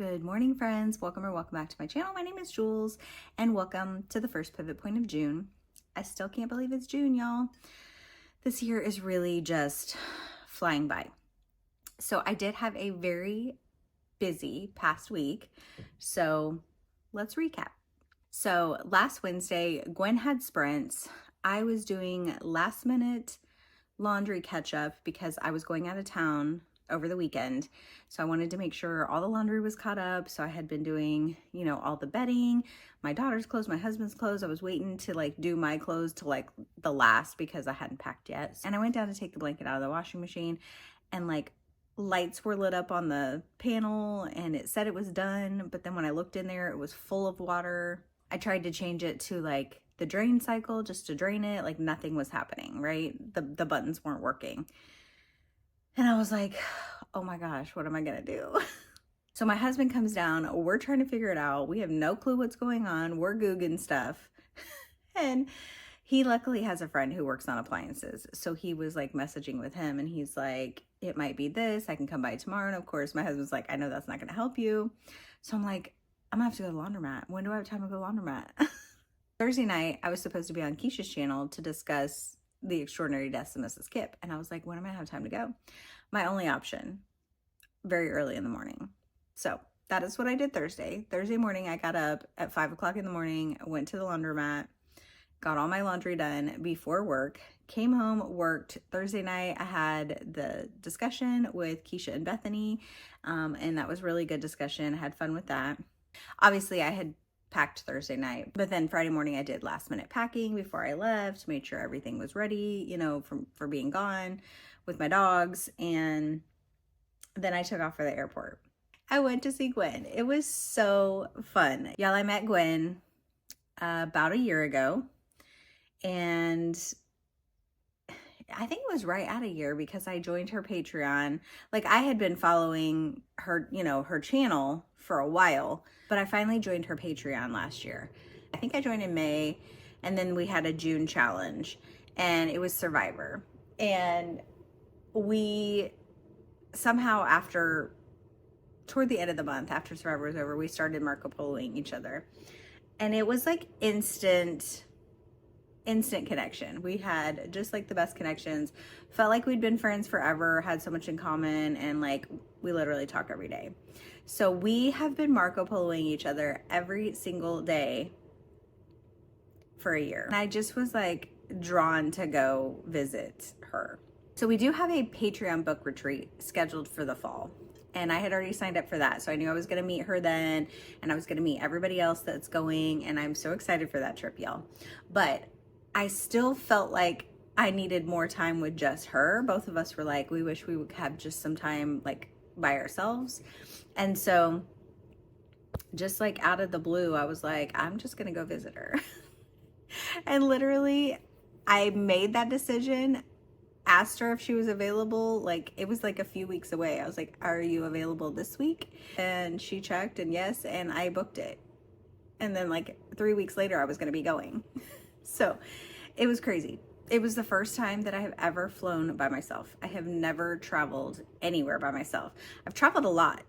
Good morning, friends. Welcome back to my channel. My name is Jules, and welcome to the first pivot point of June. I still can't believe it's June, y'all. This year is really just flying by. So I did have a very busy past week. So let's recap. So last Wednesday, Gwen had sprints. I was doing last minute laundry catch up because I was going out of town over the weekend. So I wanted to make sure all the laundry was caught up. So I had been doing, all the bedding, my daughter's clothes, my husband's clothes. I was waiting to do my clothes to the last because I hadn't packed yet. And I went down to take the blanket out of the washing machine and lights were lit up on the panel and it said it was done. But then when I looked in there, it was full of water. I tried to change it to the drain cycle just to drain it. Nothing was happening, right? The buttons weren't working. And I was like, oh my gosh, what am I gonna do? So my husband comes down, we're trying to figure it out. We have no clue what's going on. We're Googling stuff. And he luckily has a friend who works on appliances. So he was messaging with him and he's like, it might be this, I can come by tomorrow. And of course my husband's like, I know that's not gonna help you. So I'm like, I'm gonna have to go to the laundromat. When do I have time to go to the laundromat? Thursday night, I was supposed to be on Keisha's channel to discuss The Extraordinary Deaths of Mrs. Kipp. And I was like, when am I gonna have time to go? My only option, very early in the morning. So that is what I did Thursday. Thursday morning, I got up at 5 o'clock in the morning, went to the laundromat, got all my laundry done before work, came home, worked. Thursday night, I had the discussion with Keisha and Bethany, and that was really good discussion. I had fun with that. Obviously, I had packed Thursday night, but then Friday morning I did last minute packing before I left, made sure everything was ready, for being gone with my dogs, and then I took off for the airport. I went to see Gwen. It was so fun. Y'all, I met Gwen about a year ago, and I think it was right at a year because I joined her Patreon. I had been following her, her channel for a while, but I finally joined her Patreon last year. I think I joined in May, and then we had a June challenge, and it was Survivor. And we somehow toward the end of the month, after Survivor was over, we started Marco Poloing each other. And it was instant connection. We had just the best connections. Felt like we'd been friends forever, had so much in common, and we literally talk every day. So we have been Marco Poloing each other every single day for a year. And I just was drawn to go visit her. So we do have a Patreon book retreat scheduled for the fall. And I had already signed up for that. So I knew I was going to meet her then, and I was going to meet everybody else that's going. And I'm so excited for that trip, y'all. But I still felt like I needed more time with just her. Both of us were we wish we would have just some time by ourselves. And so just out of the blue, I was like, I'm just going to go visit her. And literally I made that decision, asked her if she was available. It was a few weeks away. I was like, are you available this week? And she checked and yes, and I booked it. And then 3 weeks later, I was going to be going. So it was crazy. It was the first time that I have ever flown by myself. I have never traveled anywhere by myself. I've traveled a lot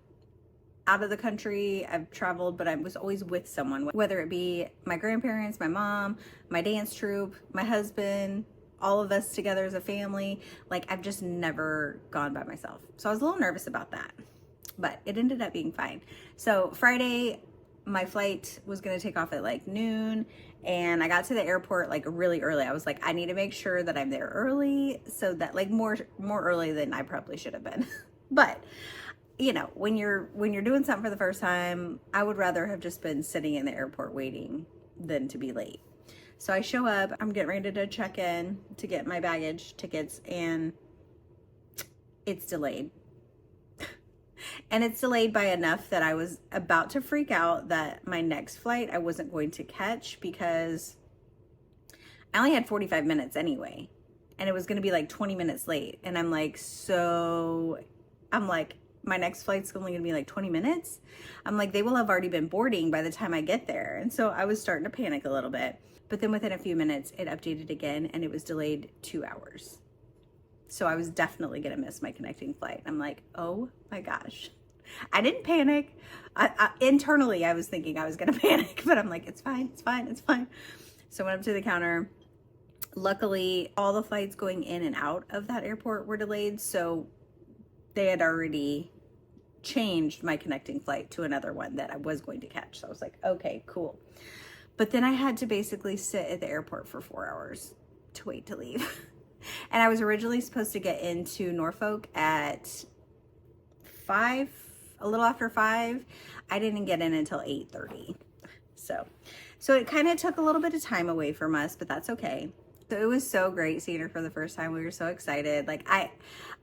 out of the country. I've traveled, but I was always with someone, whether it be my grandparents, my mom, my dance troupe, my husband, all of us together as a family. I've just never gone by myself. So I was a little nervous about that, but it ended up being fine. So Friday, my flight was going to take off at noon, and I got to the airport really early. I was like, I need to make sure that I'm there early, so that more early than I probably should have been. But when you're doing something for the first time, I would rather have just been sitting in the airport waiting than to be late. So I show up, I'm getting ready to check in to get my baggage tickets, and it's delayed. And it's delayed by enough that I was about to freak out that my next flight I wasn't going to catch, because I only had 45 minutes anyway, and it was going to be 20 minutes late. And I'm like, my next flight's only going to be 20 minutes. I'm like, they will have already been boarding by the time I get there. And so I was starting to panic a little bit. But then within a few minutes, it updated again, and it was delayed 2 hours. So I was definitely going to miss my connecting flight. I'm like, oh my gosh. I didn't panic. Internally, I was thinking I was going to panic, but I'm like, it's fine, it's fine, it's fine. So I went up to the counter. Luckily, all the flights going in and out of that airport were delayed, so they had already changed my connecting flight to another one that I was going to catch. So I was like, okay, cool. But then I had to basically sit at the airport for 4 hours to wait to leave. And I was originally supposed to get into Norfolk at 5, a little after 5. I didn't get in until 8:30. So it kind of took a little bit of time away from us, but that's okay. So it was so great seeing her for the first time. We were so excited. Like I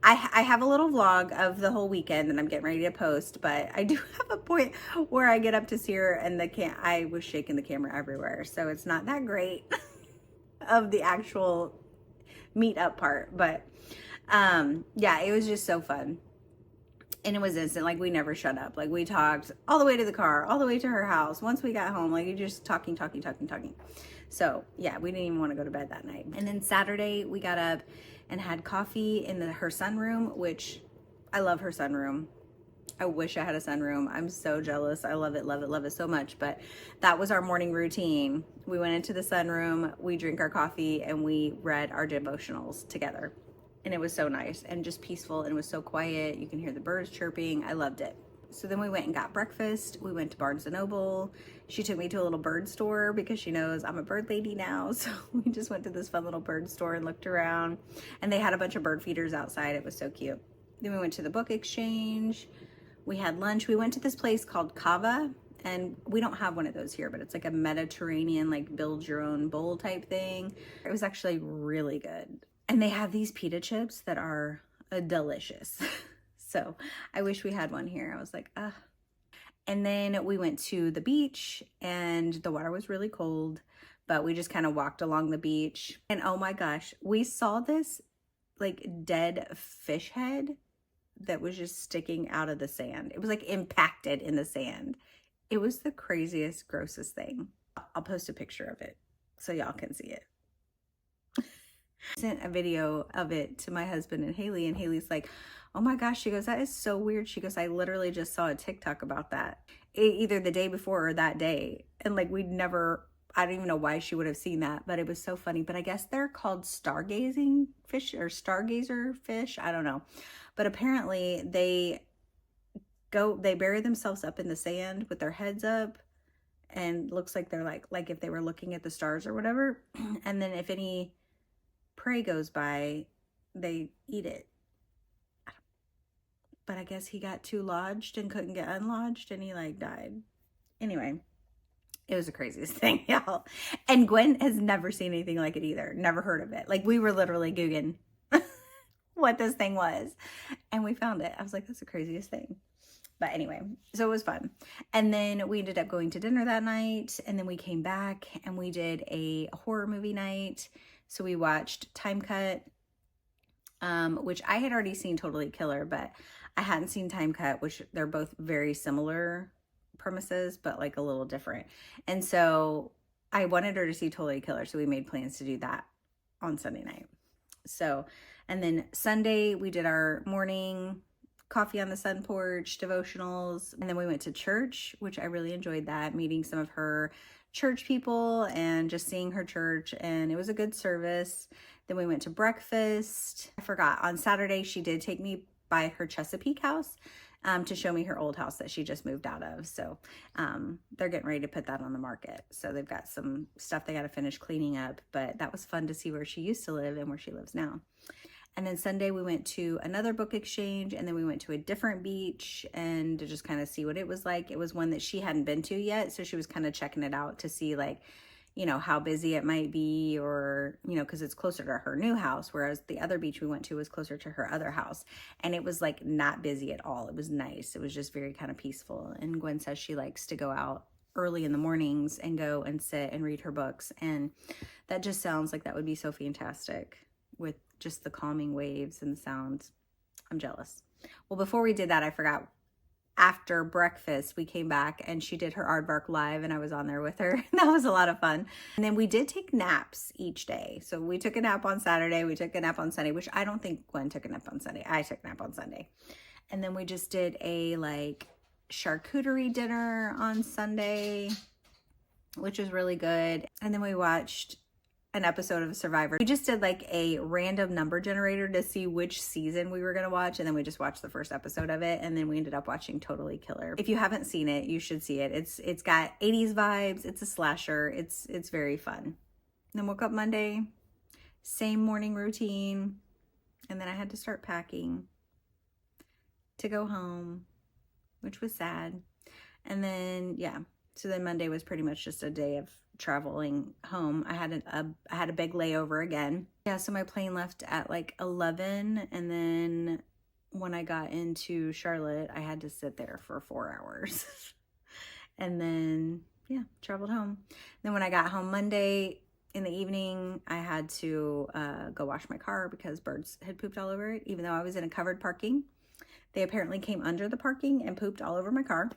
have a little vlog of the whole weekend that I'm getting ready to post, but I do have a point where I get up to see her and I was shaking the camera everywhere. So it's not that great of the actual meet up part, but yeah, it was just so fun. And it was instant. Like, we never shut up. Like, we talked all the way to the car, all the way to her house. Once we got home, like, you just talking. So yeah, we didn't even want to go to bed that night. And then Saturday we got up and had coffee in her sunroom, which I love her sunroom. I wish I had a sunroom. I'm so jealous. I love it so much. But that was our morning routine. We went into the sunroom, we drink our coffee, and we read our devotionals together. And it was so nice and just peaceful, and it was so quiet. You can hear the birds chirping. I loved it. So then we went and got breakfast. We went to Barnes & Noble. She took me to a little bird store because she knows I'm a bird lady now. So we just went to this fun little bird store and looked around. And they had a bunch of bird feeders outside. It was so cute. Then we went to the book exchange. We had lunch. We went to this place called Cava. And we don't have one of those here, but it's like a Mediterranean, like build your own bowl type thing. It was actually really good. And they have these pita chips that are delicious. So I wish we had one here. I was like, ah. And then we went to the beach, and the water was really cold, but we just kind of walked along the beach. And oh my gosh, we saw this like dead fish head that was just sticking out of the sand. It was like impacted in the sand. It was the craziest, grossest thing. I'll post a picture of it so y'all can see it. I sent a video of it to my husband and Haley, and Haley's like, oh my gosh, she goes, that is so weird. She goes, I literally just saw a TikTok about that either the day before or that day. And like, I don't even know why she would have seen that, but it was so funny. But I guess they're called stargazing fish or stargazer fish. I don't know. But apparently they bury themselves up in the sand with their heads up, and looks like they're like if they were looking at the stars or whatever. And then if any prey goes by, they eat it. But I guess he got too lodged and couldn't get unlodged, and he like died. Anyway, it was the craziest thing, y'all. And Gwen has never seen anything like it either. Never heard of it. Like, we were literally Googling what this thing was, and we found it. I was like, that's the craziest thing. But anyway, so it was fun. And then we ended up going to dinner that night, and then we came back and we did a horror movie night. So we watched Time Cut, which I had already seen Totally Killer, but I hadn't seen Time Cut, which they're both very similar premises, but like a little different. And so I wanted her to see Totally Killer, so we made plans to do that on Sunday night. So, and then Sunday we did our morning coffee on the sun porch, devotionals, and then we went to church, which I really enjoyed that, meeting some of her church people and just seeing her church, and it was a good service. Then we went to breakfast. I forgot, on Saturday she did take me by her Chesapeake house to show me her old house that she just moved out of. So they're getting ready to put that on the market. So they've got some stuff they got to finish cleaning up, but that was fun to see where she used to live and where she lives now. And then Sunday we went to another book exchange, and then we went to a different beach and to just kind of see what it was like. It was one that she hadn't been to yet, so she was kind of checking it out to see, like, you know, how busy it might be, or, you know, because it's closer to her new house, whereas the other beach we went to was closer to her other house. And it was like not busy at all. It was nice. It was just very kind of peaceful. And Gwen says she likes to go out early in the mornings and go and sit and read her books. And that just sounds like that would be so fantastic with just the calming waves and the sounds. I'm jealous. Well, before we did that, I forgot. After breakfast, we came back and she did her Aardvark live, and I was on there with her. That was a lot of fun. And then we did take naps each day. So we took a nap on Saturday. We took a nap on Sunday, which I don't think Gwen took a nap on Sunday. I took a nap on Sunday. And then we just did a like charcuterie dinner on Sunday, which was really good. And then we watched an episode of Survivor. We just did like a random number generator to see which season we were going to watch. And then we just watched the first episode of it. And then we ended up watching Totally Killer. If you haven't seen it, you should see it. It's got 80s vibes. It's a slasher. It's very fun. Then woke up Monday, same morning routine. And then I had to start packing to go home, which was sad. And then, yeah. So then Monday was pretty much just a day of traveling home. I had a big layover again. Yeah, so my plane left at like 11, and then when I got into Charlotte, I had to sit there for 4 hours. And then, yeah, traveled home. Then when I got home Monday in the evening, I had to go wash my car because birds had pooped all over it, even though I was in a covered parking. They apparently came under the parking and pooped all over my car.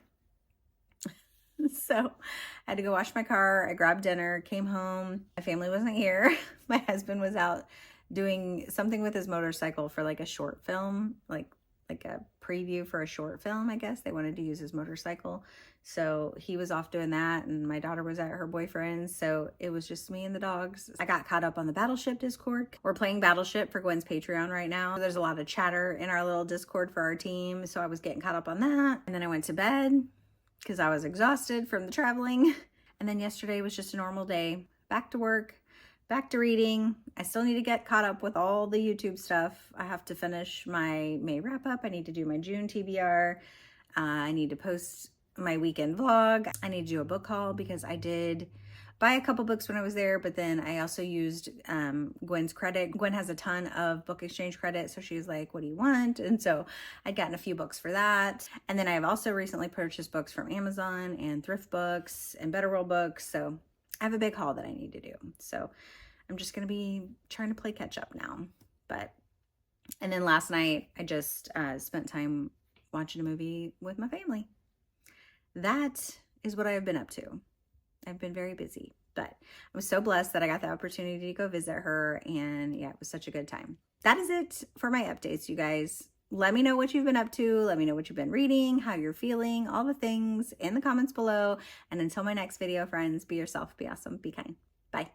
So I had to go wash my car. I grabbed dinner, came home. My family wasn't here. My husband was out doing something with his motorcycle for like a short film, like a preview for a short film, I guess. They wanted to use his motorcycle. So he was off doing that, and my daughter was at her boyfriend's. So it was just me and the dogs. I got caught up on the Battleship Discord. We're playing Battleship for Gwen's Patreon right now. There's a lot of chatter in our little Discord for our team. So I was getting caught up on that. And then I went to bed because I was exhausted from the traveling. And then yesterday was just a normal day. Back to work, back to reading. I still need to get caught up with all the YouTube stuff. I have to finish my May wrap up. I need to do my June TBR. I need to post my weekend vlog. I need to do a book haul because I did buy a couple books when I was there, but then I also used Gwen's credit. Gwen has a ton of book exchange credit, so she was like, what do you want? And so I'd gotten a few books for that. And then I have also recently purchased books from Amazon and Thrift Books and Better World Books. So I have a big haul that I need to do. So I'm just going to be trying to play catch up now. And then last night I just spent time watching a movie with my family. That is what I have been up to. I've been very busy, but I was so blessed that I got the opportunity to go visit her, and yeah, it was such a good time. That is it for my updates, you guys. Let me know what you've been up to. Let me know what you've been reading, how you're feeling, all the things in the comments below. And until my next video, friends, be yourself, be awesome, be kind. Bye.